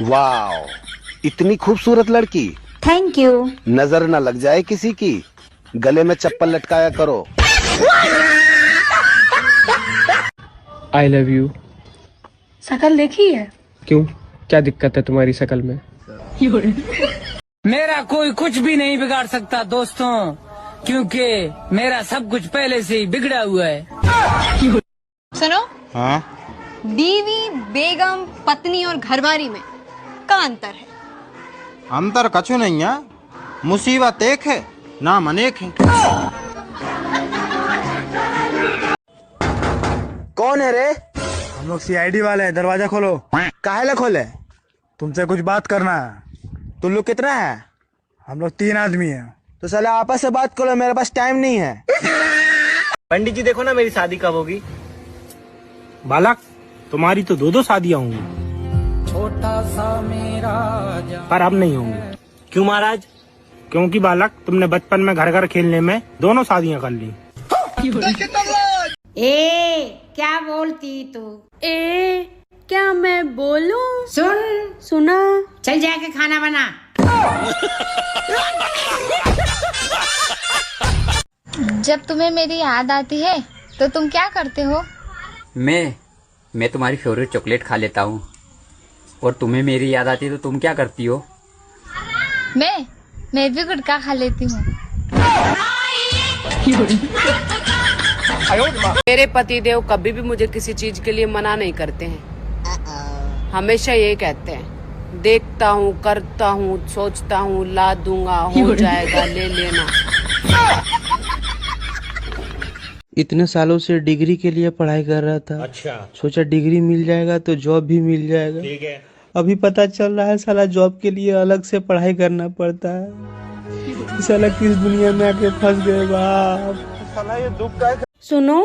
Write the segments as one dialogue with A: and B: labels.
A: Wow, इतनी खूबसूरत लड़की।
B: Thank you.
A: नजर न लग जाए किसी की, गले में चप्पल लटकाया करो।
C: I love you.
B: शकल देखी है?
C: क्यों, क्या दिक्कत है तुम्हारी शकल में?
D: मेरा कोई कुछ भी नहीं बिगाड़ सकता दोस्तों, क्योंकि मेरा सब कुछ पहले से ही बिगड़ा हुआ है।
E: सुनो,
F: हाँ?
E: बीवी, बेगम, पत्नी और घरवारी में का अंतर है?
F: अंतर कछु नहीं है, मुसीबत एक है, नाम अनेक है।
A: कौन है रे?
G: हम लोग सीआईडी वाले हैं, दरवाजा खोलो।
A: काहे खोले?
G: तुमसे कुछ बात करना है।
A: तुम लोग कितना है?
G: हम लोग 3 आदमी हैं।
A: तो साला आपस से बात करो, मेरे पास टाइम नहीं है।
H: पंडित जी देखो ना मेरी शादी कब होगी। बालक, तुम्हारी तो 2 शादियां होंगी।
D: छोटा सा मेरा
H: पर अब नहीं होंगी। क्यों महाराज? क्योंकि बालक, तुमने बचपन में घर घर खेलने में दोनों शादियां कर ली।
B: क्या बोलती तू?
I: क्या मैं बोलूं? सुना।
B: चल जाके खाना बना।
E: जब तुम्हें मेरी याद आती है तो तुम क्या करते हो?
J: मैं तुम्हारी फेवरेट चॉकलेट खा लेता हूँ। और तुम्हें मेरी याद आती है तो तुम क्या करती हो?
E: मैं भी गुटखा खा लेती हूँ।
I: मेरे पतिदेव कभी भी मुझे किसी चीज के लिए मना नहीं करते हैं। हमेशा ये कहते हैं, देखता हूँ, करता हूँ, सोचता हूँ, ला दूंगा, हो जाएगा, ले लेना।
K: इतने सालों से डिग्री के लिए पढ़ाई कर रहा था।
H: अच्छा।
K: सोचा डिग्री मिल जाएगा तो जॉब भी मिल जाएगा।
H: ठीक है।
K: अभी पता चल रहा है साला जॉब के लिए अलग से पढ़ाई करना पड़ता है। साला किस दुनिया में आके फंस गए बाप।
A: साला ये दुख का।
I: सुनो,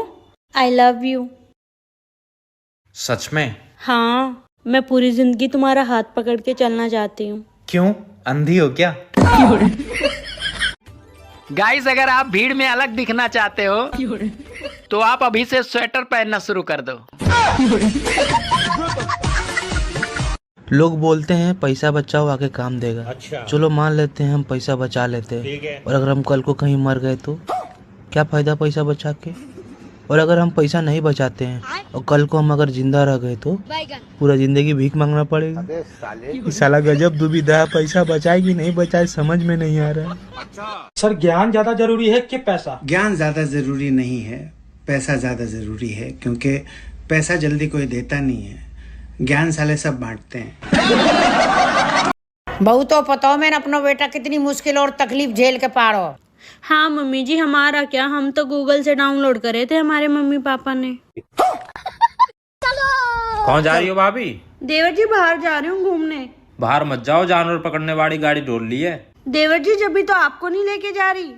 I: आई लव यू।
L: सच में?
I: हाँ, मैं पूरी जिंदगी तुम्हारा हाथ पकड़ के चलना चाहती हूँ।
L: क्यों, अंधी हो क्या?
D: गाइस, अगर आप भीड़ में अलग दिखना चाहते हो तो आप अभी से स्वेटर पहनना शुरू कर दो।
K: लोग बोलते हैं पैसा बचाओ आगे काम देगा।
H: अच्छा।
K: चलो मान लेते हैं हम पैसा बचा लेते हैं, और अगर हम कल को कहीं मर गए तो क्या फायदा पैसा बचा के? और अगर हम पैसा नहीं बचाते हैं और कल को हम अगर जिंदा रह गए तो पूरा जिंदगी भीख मांगना पड़ेगा। इस साला गजब दुविधा है, पैसा बचाए कि नहीं बचाए समझ में नहीं आ रहा है।
H: सर, ज्ञान ज्यादा जरूरी है कि पैसा?
M: ज्ञान ज्यादा जरूरी नहीं है, पैसा ज्यादा जरूरी है, क्योंकि पैसा जल्दी कोई देता नहीं है, ज्ञान साले सब बांटते हैं।
B: बहु तो पता मैंने अपना बेटा कितनी मुश्किल और तकलीफ झेल के पारो।
I: हाँ मम्मी जी, हमारा क्या, हम तो गूगल से डाउनलोड करे थे, हमारे मम्मी पापा ने।
L: कौन जा रही हो भाभी?
I: देवर जी, बाहर जा रही हूँ घूमने।
L: बाहर मत जाओ, जानवर पकड़ने वाली गाड़ी ढूंढ ली है।
I: देवर जी, जब भी तो आपको नहीं लेके जा रही।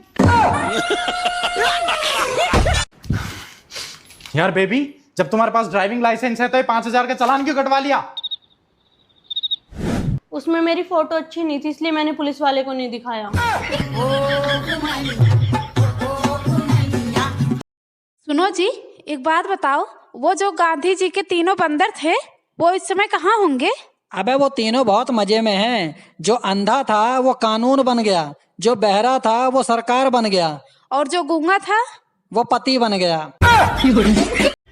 H: यार बेबी, जब तुम्हारे पास ड्राइविंग लाइसेंस है तो ये 5000 का चालान क्यों कटवा लिया?
I: उसमें मेरी फोटो अच्छी नहीं थी, इसलिए मैंने पुलिस वाले को नहीं दिखाया।
N: सुनो जी, एक बात बताओ, वो जो गांधी जी के 3 बंदर थे वो इस समय कहाँ होंगे?
D: अबे वो तीनों बहुत मजे में हैं। जो अंधा था वो कानून बन गया, जो बहरा था वो सरकार बन गया,
N: और जो गूंगा था
D: वो पति बन गया।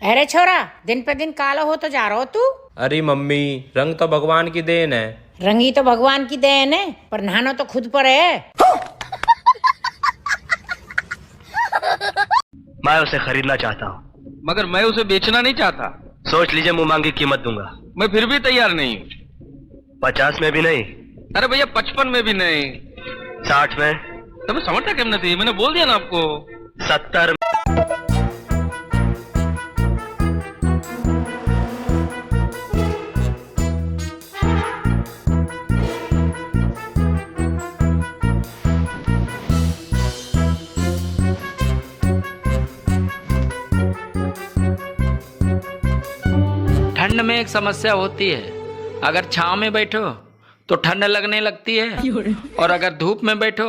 B: अरे छोरा, दिन पे दिन काला हो तो जा रहा हो तू।
L: अरे मम्मी, रंग तो भगवान की देन है।
B: रंगी तो भगवान की देन है, पर नहाना तो खुद पर है।
H: मैं उसे खरीदना चाहता हूँ,
D: मगर मैं उसे बेचना नहीं चाहता।
H: सोच लीजिए, मुंह मांगी कीमत दूंगा।
D: मैं फिर भी तैयार नहीं हूँ।
H: 50 में भी नहीं।
D: अरे भैया, 55 में भी नहीं।
H: 60 में?
D: तब समझता क्यों नहीं? मैंने बोल दिया ना आपको।
H: 70
D: ठंड में एक समस्या होती है, अगर छांव में बैठो तो ठंड लगने लगती है, और अगर धूप में बैठो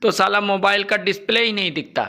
D: तो साला मोबाइल का डिस्प्ले ही नहीं दिखता।